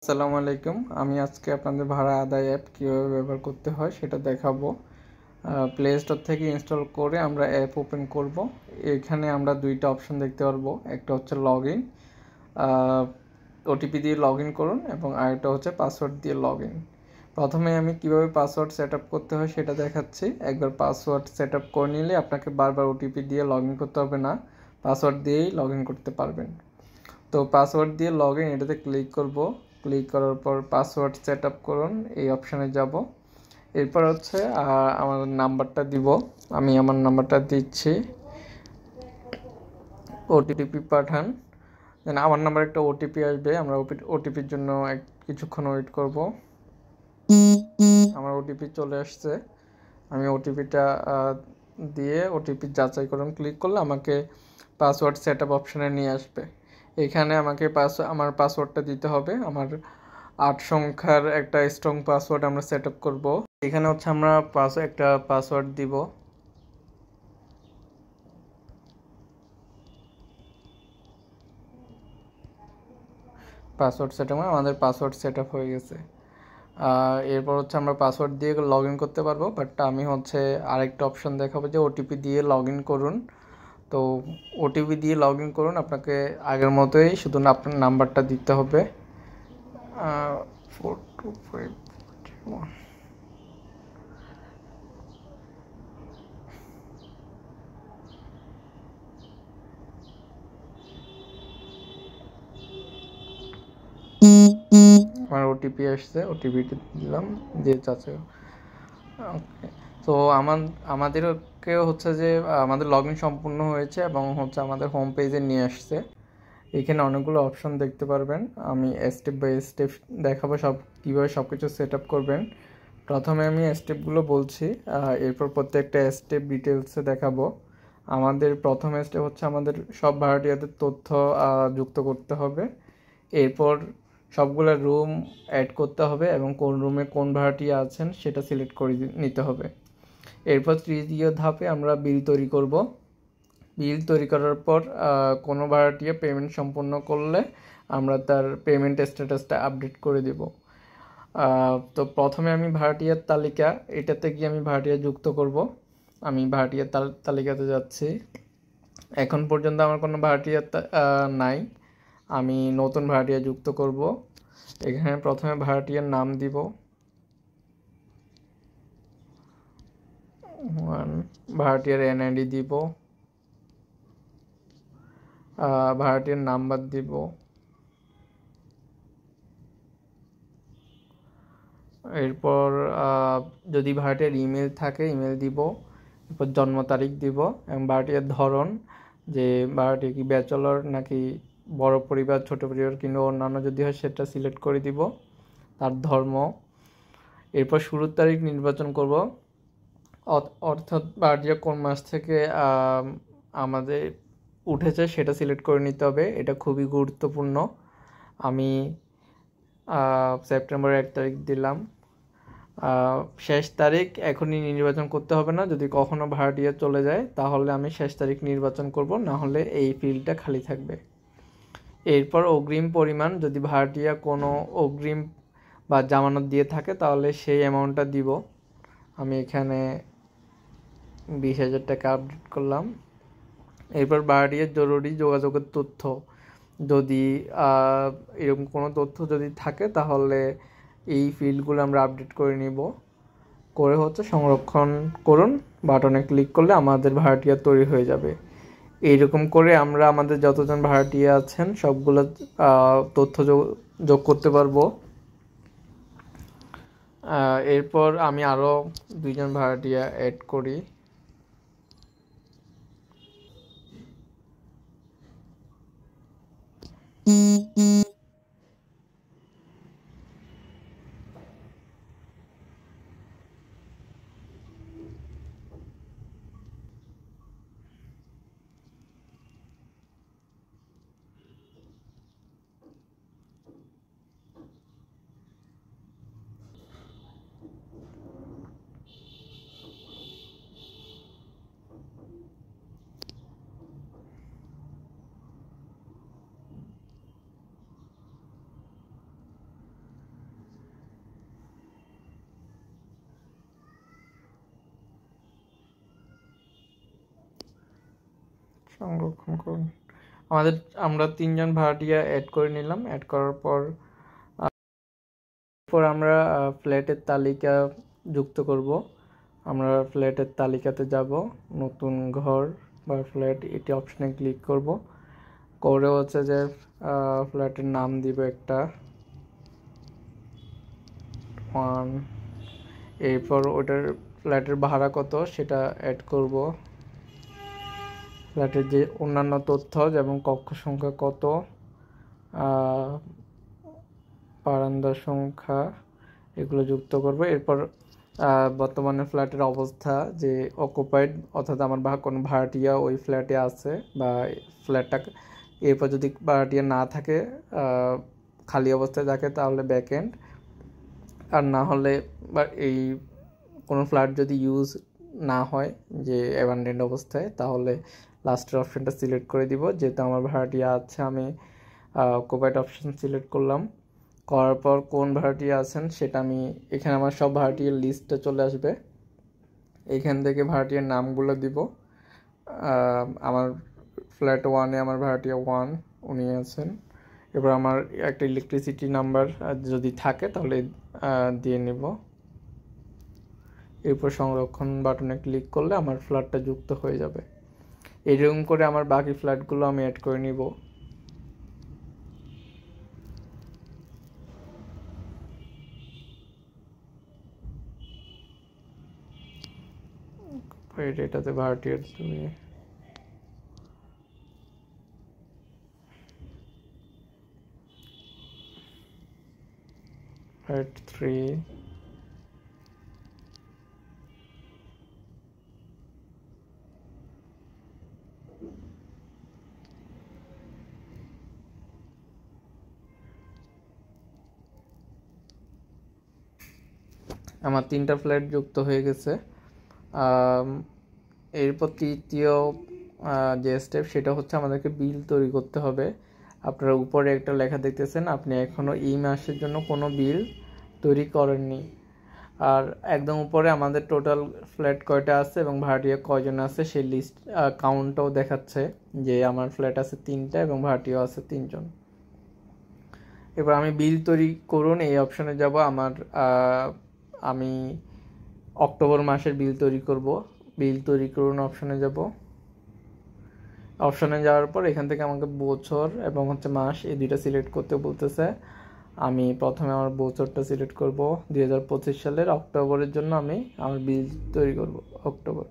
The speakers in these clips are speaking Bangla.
আসসালামু আলাইকুম। আমি আজকে আপনাদের ভাড়া আদায় অ্যাপ কীভাবে ব্যবহার করতে হয় সেটা দেখাবো। প্লে স্টোর থেকে ইনস্টল করে আমরা অ্যাপ ওপেন করব। এখানে আমরা দুইটা অপশন দেখতে পারবো, একটা হচ্ছে লগ ইন, ওটিপি দিয়ে লগ ইন করুন, এবং আরেকটা হচ্ছে পাসওয়ার্ড দিয়ে লগ ইন। প্রথমে আমি কিভাবে পাসওয়ার্ড সেট আপ করতে হয় সেটা দেখাচ্ছি। একবার পাসওয়ার্ড সেট আপ করে নিলে আপনাকে বারবার ওটিপি দিয়ে লগ ইন করতে হবে না, পাসওয়ার্ড দিয়েই লগ ইন করতে পারবেন। তো পাসওয়ার্ড দিয়ে লগ ইন এটাতে ক্লিক করব। ক্লিক করার পর পাসওয়ার্ড সেট আপ করুন এই অপশানে যাব। এরপর হচ্ছে আমার নাম্বারটা দিব, আমি আমার নাম্বারটা দিচ্ছি। ওটিপি পাঠান, দেন আমার নাম্বার একটা ওটিপি আসবে, আমরা ওটিপির জন্য কিছুক্ষণ ওয়েট করব। আমার ওটিপি চলে আসছে, আমি ওটিপিটা দিয়ে ওটিপি যাচাই করুন ক্লিক করলে আমাকে পাসওয়ার্ড সেট আপ অপশানে নিয়ে আসবে। এখানে আমাকে আমার পাসওয়ার্ডটা দিতে হবে। আমার 8 সংখ্যার একটা স্ট্রং পাসওয়ার্ড আমরা সেট আপ করবো। এখানে হচ্ছে আমরা একটা পাসওয়ার্ড দিব। পাসওয়ার্ড সেট আপ, আমাদের পাসওয়ার্ড সেট আপ হয়ে গেছে। এরপর হচ্ছে আমরা পাসওয়ার্ড দিয়ে লগ ইন করতে পারবো, বাট আমি হচ্ছে আরেকটা অপশন দেখাবো যে ওটিপি দিয়ে লগ ইন করুন। তো ওটিপি দিয়ে লগ ইন করুন, আপনাকে আগের মতোই শুধু আপনার নাম্বারটা দিতে হবে। 42541। আমার ওটিপি আসছে, ওটিপিটা দিলাম, দিয়ে চাচ্ছে। ওকে, তো আমাদেরকেও হচ্ছে যে আমাদের লগ ইন সম্পূর্ণ হয়েছে এবং হচ্ছে আমাদের হোম পেজে নিয়ে আসছে। এখানে অনেকগুলো অপশন দেখতে পারবেন, আমি স্টেপ বাই স্টেপ দেখাবো কীভাবে সব কিছু সেট আপ করবেন। প্রথমে আমি স্টেপগুলো বলছি, এরপর প্রত্যেকটা স্টেপ ডিটেলসে দেখাবো। আমাদের প্রথম স্টেপ হচ্ছে আমাদের সব ভাড়াটিয়াদের তথ্য যুক্ত করতে হবে। এরপর সবগুলো রুম অ্যাড করতে হবে এবং কোন রুমে কোন ভাড়াটিয়া আছেন সেটা সিলেক্ট করে নিতে হবে। এরপর তৃতীয় ধাপে আমরা বিল তৈরি করব। বিল তৈরি করার পর কোনো ভাড়াটিয়া পেমেন্ট সম্পন্ন করলে আমরা তার পেমেন্ট স্ট্যাটাসটা আপডেট করে দেব। তো প্রথমে আমি ভাড়াটিয়ার তালিকা, এটাতে গিয়ে আমি ভাড়াটিয়া যুক্ত করব। আমি ভাড়াটিয়ার তালিকাতে যাচ্ছি। এখন পর্যন্ত আমার কোনো ভাড়াটিয়া নাই, আমি নতুন ভাড়াটিয়া যুক্ত করব। এখানে প্রথমে ভাড়াটিয়ার নাম দিব, ভাড়াটিয়ার এনআইডি দিব, ভাড়াটিয়ার নাম্বার দিব, এরপর যদি ভাড়াটিয়ার ইমেল থাকে ইমেল দিব, এরপর জন্ম তারিখ দিব এবং ভাড়াটিয়ার ধরন, যে ভাড়াটিয়া কি ব্যাচেলর নাকি বড় পরিবার, ছোট পরিবার কিংবা অন্যান্য যদি হয় সেটা সিলেক্ট করে দিব, তার ধর্ম। এরপর শুরুর তারিখ নির্বাচন করব, অর্থাৎ ভাড়াটিয়া কোন মাস থেকে আমাদের উঠেছে সেটা সিলেক্ট করে নিতে হবে, এটা খুবই গুরুত্বপূর্ণ। আমি সেপ্টেম্বরের 1 তারিখ দিলাম। শেষ তারিখ এখনই নির্বাচন করতে হবে না, যদি কখনো ভাড়াটিয়া চলে যায় তাহলে আমি শেষ তারিখ নির্বাচন করব, না হলে এই ফিল্ডটা খালি থাকবে। এরপর অগ্রিম পরিমাণ, যদি ভাড়াটিয়া কোনো অগ্রিম বা জামানত দিয়ে থাকে তাহলে সেই অ্যামাউন্টটা দিব। আমি এখানে 20,000 টাকা আপডেট করলাম। এরপর ভাড়াটিয়ার জরুরি যোগাযোগের তথ্য, যদি এরকম কোনো তথ্য যদি থাকে তাহলে এই ফিল্ডগুলো আমরা আপডেট করে নিব। করে হচ্ছে সংরক্ষণ করুন বাটনে ক্লিক করলে আমাদের ভাড়াটিয়া তৈরি হয়ে যাবে। এইরকম করে আমরা আমাদের যতজন ভাড়াটিয়া আছেন সবগুলো তথ্য যোগ করতে পারবো। এরপর আমি আরও 2জন ভাড়াটিয়া অ্যাড করি। সংরক্ষণ করুন। আমরা 3 জন ভাড়াটিয়া অ্যাড করে নিলাম। অ্যাড করার পর আমরা ফ্ল্যাটের তালিকা যুক্ত করব। আমরা ফ্ল্যাটের তালিকাতে যাব, নতুন ঘর বা ফ্ল্যাট এটি অপশনে ক্লিক করব। করে হচ্ছে যে ফ্ল্যাটের নাম দিব একটা 1। এরপর ওটার ফ্ল্যাটের ভাড়া কত সেটা অ্যাড করব। ফ্ল্যাটের যে অন্যান্য তথ্য যেমন কক্ষ সংখ্যা কত, বারান্দার সংখ্যা, এগুলো যুক্ত করব। এরপর বর্তমানে ফ্ল্যাটের অবস্থা যে অকুপাইড, অর্থাৎ আমার কোনো ভাড়াটিয়া ওই ফ্ল্যাটে আছে বা ফ্ল্যাটটা, এরপর যদি ভাড়াটিয়া না থাকে, খালি অবস্থায় থাকে তাহলে ব্যাকএন্ড, আর না হলে বা এই কোনো ফ্ল্যাট যদি ইউজ না হয় যে অ্যাবান্ডেন্ড অবস্থায়, তাহলে লাস্টের অপশানটা সিলেক্ট করে দিব। যেহেতু আমার ভাড়াটিয়া আছে আমি অকুপাইড অপশান সিলেক্ট করলাম। করার পর কোন ভাড়াটিয়া আছেন সেটা আমি এখানে আমার সব ভাড়াটিয়ার লিস্টটা চলে আসবে। এইখান থেকে ভাড়াটিয়ার নামগুলো দিব। আমার ফ্ল্যাট 1-এ আমার ভাড়াটিয়া 1 উনি আছেন। এবার আমার একটা ইলেকট্রিসিটি নাম্বার যদি থাকে তাহলে দিয়ে নিব। এরপর সংরক্ষণ বাটনে ক্লিক করলে আমার ফ্ল্যাটটা যুক্ত হয়ে যাবে। এরকম করে আমার বাকি ফ্ল্যাটগুলো আমি অ্যাড করে নিব। এটাতে ভাড়াটিয়ার 2, ফ্ল্যাট 3, আমার 3টা ফ্ল্যাট যুক্ত হয়ে গেছে। এরপর তৃতীয় যে স্টেপ সেটা হচ্ছে আমাদেরকে বিল তৈরি করতে হবে। আপনারা উপরে একটা লেখা দেখতেছেন, আপনি এখনও এই মাসের জন্য কোনো বিল তৈরি করেননি। আর একদম উপরে আমাদের টোটাল ফ্ল্যাট কয়টা আছে এবং ভাড়াটিয়া কয়জন আছে সেই লিস্ট কাউন্টটাও দেখাচ্ছে যে আমার ফ্ল্যাট আছে 3টা এবং ভাড়াটিয়াও আছে 3জন। এবার আমি বিল তৈরি করুন এই অপশানে যাব। আমি অক্টোবর মাসের বিল তৈরি করব। বিল তৈরি করুন অপশানে যাব। অপশানে যাওয়ার পর এখান থেকে আমাকে বছর এবং হচ্ছে মাস এই দুইটা সিলেক্ট করতে বলতেছে। আমি প্রথমে আমার বছরটা সিলেক্ট করব। 2025 সালের অক্টোবরের জন্য আমি আমার বিল তৈরি করব অক্টোবর।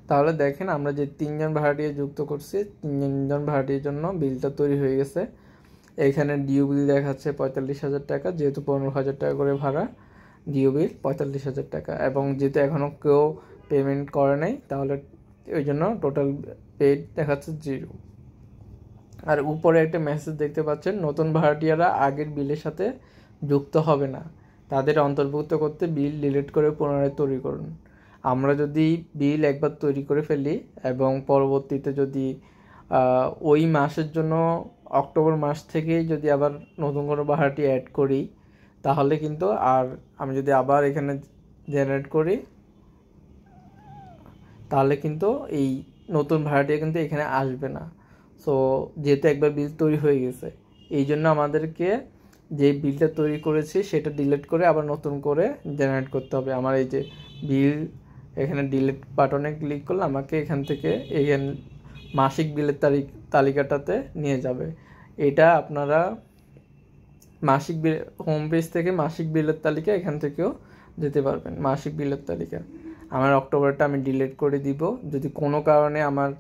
তাহলে দেখেন আমরা যে 3জন ভাড়াটিয়া যুক্ত করছি, 3জন ভাড়াটিয়ার জন্য বিলটা তৈরি হয়ে গেছে। এখানে ডিউ বিল দেখাচ্ছে 45,000 টাকা, যেহেতু 15,000 টাকা করে ভাড়া, ডিউ বিল 45,000 টাকা। এবং যেহেতু এখনও কেউ পেমেন্ট করে নাই তাহলে ওই জন্য টোটাল পেড দেখাচ্ছে 0। আর উপরে একটা মেসেজ দেখতে পাচ্ছেন, নতুন ভাড়াটিয়ারা আগের বিলের সাথে যুক্ত হবে না, তাদের অন্তর্ভুক্ত করতে বিল ডিলিট করে পুনরায় তৈরি করুন। আমরা যদি বিল একবার তৈরি করে ফেলি এবং পরবর্তীতে যদি ওই মাসের জন্য অক্টোবর মাস থেকেই যদি আবার নতুন কোনো ভাড়াটি অ্যাড করি, তাহলে কিন্তু আর আমি যদি আবার এখানে জেনারেট করি তাহলে কিন্তু এই নতুন ভাড়াটিয়া কিন্তু এখানে আসবে না। সো যেহেতু একবার বিল তৈরি হয়ে গেছে, এই জন্য আমাদেরকে যে বিলটা তৈরি করেছি সেটা ডিলিট করে আবার নতুন করে জেনারেট করতে হবে। আমার এই যে বিল, এখানে ডিলিট বাটনে ক্লিক করলে আমাকে এখান থেকে এখানে মাসিক বিলের তালিকাটাতে নিয়ে যাবে। এটা আপনারা মাসিক বিল হোম পেজ থেকে মাসিক বিলের তালিকা এখান থেকেও যেতে পারবেন। মাসিক বিলের তালিকা আমার অক্টোবরটা আমি ডিলিট করে দিব। যদি কোনো কারণে আমার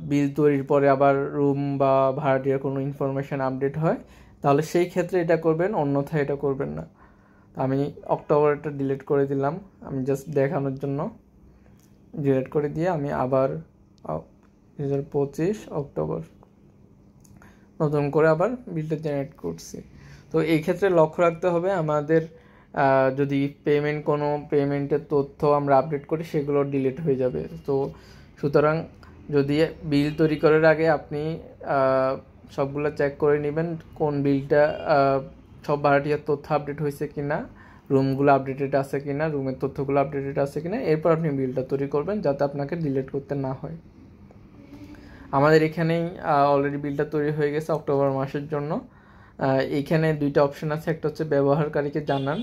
বিল তৈরির পরে আবার রুম বা ভাড়াটিয়ার কোনো ইনফরমেশান আপডেট হয় তাহলে সেই ক্ষেত্রে এটা করবেন, অন্যথায় এটা করবেন না। আমি অক্টোবরটা ডিলিট করে দিলাম, আমি জাস্ট দেখানোর জন্য ডিলিট করে দিয়ে আমি আবার 2025 অক্টোবর নতুন করে আবার বিলটা জেনারেট করছি। তো এই ক্ষেত্রে লক্ষ্য রাখতে হবে আমাদের যদি কোনো পেমেন্টের তথ্য আমরা আপডেট করি সেগুলো ডিলিট হয়ে যাবে। তো সুতরাং যদি বিল তৈরি করার আগে আপনি সবগুলো চেক করে নেবেন কোন বিলটা সব ভাড়াটিয়ার তথ্য আপডেট হয়েছে কিনা, রুমগুলো আপডেটেড আছে কিনা, রুমের তথ্যগুলো আপডেটেড আছে কিনা, এরপর আপনি বিলটা তৈরি করবেন যাতে আপনাকে ডিলিট করতে না হয়। আমাদের এখানেই অলরেডি বিলটা তৈরি হয়ে গেছে অক্টোবর মাসের জন্য। এইখানে দুইটা অপশন আছে, একটা হচ্ছে ব্যবহারকারীকে জানান,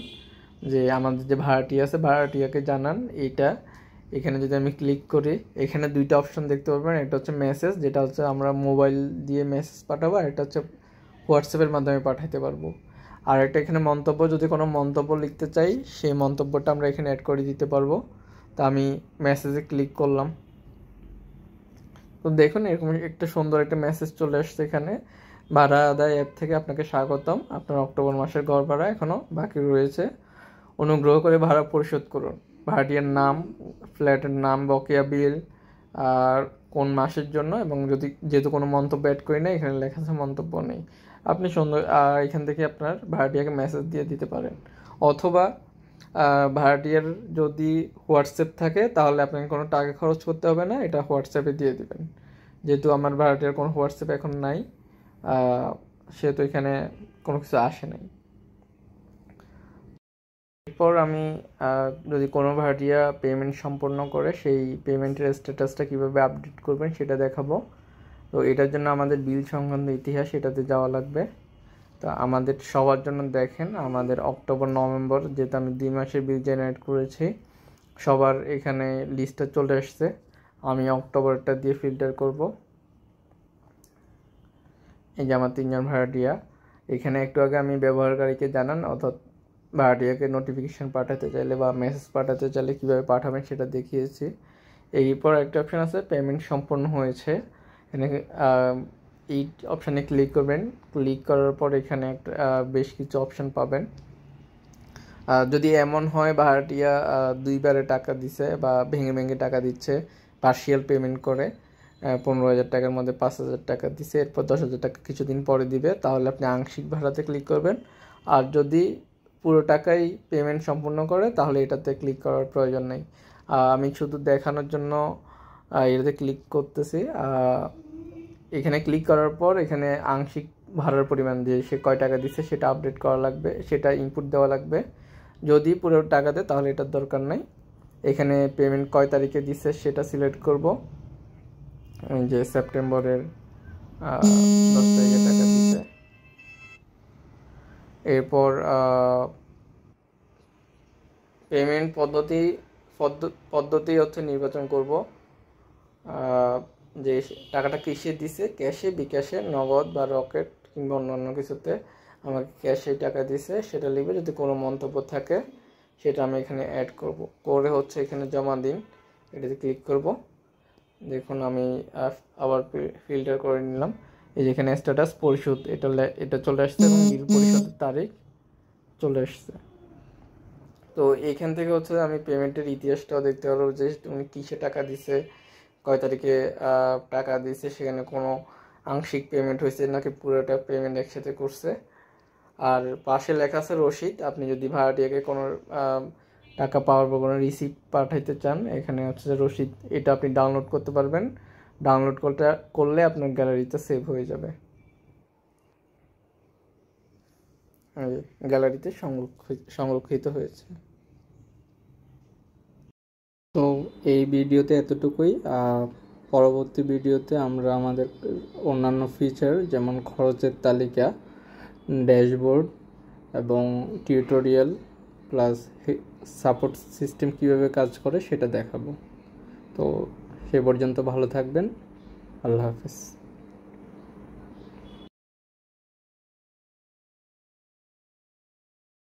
যে আমাদের যে ভাড়াটিয়া আছে ভাড়াটিয়াকে জানান এইটা। এখানে যদি আমি ক্লিক করি, এখানে দুইটা অপশন দেখতে পারবেন, একটা হচ্ছে মেসেজ, যেটা হচ্ছে আমরা মোবাইল দিয়ে মেসেজ পাঠাবো, আর একটা হচ্ছে হোয়াটসঅ্যাপের মাধ্যমে পাঠাতে পারবো। আর একটা এখানে মন্তব্য, যদি কোনো মন্তব্য লিখতে চাই সেই মন্তব্যটা আমরা এখানে অ্যাড করে দিতে পারবো। তো আমি মেসেজে ক্লিক করলাম, তো দেখুন এরকম একটা সুন্দর একটা মেসেজ চলে আসছে এখানে, ভাড়া আদায় অ্যাপ থেকে আপনাকে স্বাগতম, আপনার অক্টোবর মাসের ঘর ভাড়া এখনও বাকি রয়েছে, অনুগ্রহ করে ভাড়া পরিশোধ করুন, ভাড়াটিয়ার নাম, ফ্ল্যাটের নাম, বকেয়া বিল, আর কোন মাসের জন্য, এবং যদি যেহেতু কোনো মন্তব্য অ্যাড করি না এখানে লেখা আছে মন্তব্য নেই, আপনি সুন্দর এখান থেকে আপনার ভাড়াটিয়াকে মেসেজ দিয়ে দিতে পারেন। অথবা ভাড়াটিয়ার যদি হোয়াটসঅ্যাপ থাকে তাহলে আপনাকে কোনো টাকা খরচ করতে হবে না, এটা হোয়াটসঅ্যাপে দিয়ে দিবেন। যেহেতু আমার ভাড়াটিয়ার কোনো হোয়াটসঅ্যাপ এখন নাই, সেহেতু এখানে কোনো কিছু আসে নাই। এরপর আমি যদি কোনো ভাড়াটিয়া পেমেন্ট সম্পন্ন করে সেই পেমেন্টের স্ট্যাটাসটা কীভাবে আপডেট করবেন সেটা দেখাবো। তো এটার জন্য আমাদের বিল সংক্রান্ত ইতিহাস এটাতে যাওয়া লাগবে। তো আমাদের সবার জন্য দেখেন, আমাদের অক্টোবর নভেম্বর, যেহেতু আমি 2 মাসের বিল জেনারেট করেছি, সবার এখানে লিস্টটা চলে আসছে। আমি অক্টোবরটা দিয়ে ফিল্টার করব। এই যে আমার 3 জন ভাড়াটিয়া, এখানে একটু আগে আমি ব্যবহারকারীকে জানান অর্থাৎ ভাড়াটিয়াকে নোটিফিকেশান পাঠাতে চাইলে বা মেসেজ পাঠাতে চাইলে কীভাবে পাঠাবেন সেটা দেখিয়েছি। এরপর একটা অপশান আছে পেমেন্ট সম্পন্ন হয়েছে, এখানে এই অপশানে ক্লিক করবেন। ক্লিক করার পর এখানে একটা বেশ কিছু অপশান পাবেন। যদি এমন হয় ভাড়াটিয়া 2বারে টাকা দিছে বা ভেঙে ভেঙে টাকা দিচ্ছে, পার্শিয়াল পেমেন্ট করে 15,000 টাকার মধ্যে 5,000 টাকা দিছে, এরপর 10,000 টাকা কিছুদিন পরে দিবে, তাহলে আপনি আংশিক ভাড়াতে ক্লিক করবেন। আর যদি পুরো টাকাই পেমেন্ট সম্পূর্ণ করে তাহলে এটাতে ক্লিক করার প্রয়োজন নেই। আমি শুধু দেখানোর জন্য এটাতে ক্লিক করতেছি। এখানে ক্লিক করার পর এখানে আংশিক ভাড়ার পরিমাণ দিয়ে সে কয় টাকা দিচ্ছে সেটা আপডেট করা লাগবে, সেটা ইনপুট দেওয়া লাগবে। যদি পুরো টাকা দেয় তাহলে এটার দরকার নেই। এখানে পেমেন্ট কয় তারিখে দিচ্ছে সেটা সিলেক্ট করব, যে সেপ্টেম্বরের 10 তারিখে টাকা দিচ্ছে। এরপর পেমেন্ট পদ্ধতি হচ্ছে নির্বাচন করব, যে টাকাটা কিসে দিছে, ক্যাশে, বিকাশে, নগদ বা রকেট কিংবা অন্যান্য কিছুতে। আমাকে ক্যাশে টাকা দিছে সেটা লিখবে, যদি কোনো মন্তব্য থাকে সেটা আমি এখানে অ্যাড করব, করে হচ্ছে এখানে জমা দিন, এটাতে ক্লিক করব। দেখুন আমি আবার ফিল্টার করে নিলাম, এই যেখানে স্ট্যাটাস পরিশোধ এটা চলে আসছে এবং বিল পরিশোধের তারিখ চলে আসছে। তো এইখান থেকে হচ্ছে আমি পেমেন্টের ইতিহাসটাও দেখতে পারবো, যে উনি কিসে টাকা দিছে, কয় তারিখে টাকা দিছে, সেখানে কোনো আংশিক পেমেন্ট হয়েছে নাকি পুরোটা পেমেন্ট একসাথে করছে। আর পাশে লেখা আছে রসিদ, আপনি যদি ভাড়াটিয়াকে কোনো টাকা পাওয়ার পর কোনো রিসিপ্ট পাঠাইতে চান এখানে হচ্ছে রসিদ, এটা আপনি ডাউনলোড করতে পারবেন। ডাউনলোড করলে আপনার গ্যালারিতে সেভ হয়ে যাবে, গ্যালারিতে সংরক্ষিত হয়েছে। তো এই ভিডিওতে এতটুকুই। পরবর্তী ভিডিওতে আমরা আমাদের অন্যান্য ফিচার যেমন খরচের তালিকা, ড্যাশবোর্ড এবং টিউটোরিয়াল প্লাস সাপোর্ট সিস্টেম কীভাবে কাজ করে সেটা দেখাবো। তো সে পর্যন্ত ভালো থাকবেন, আল্লাহ হাফেজ।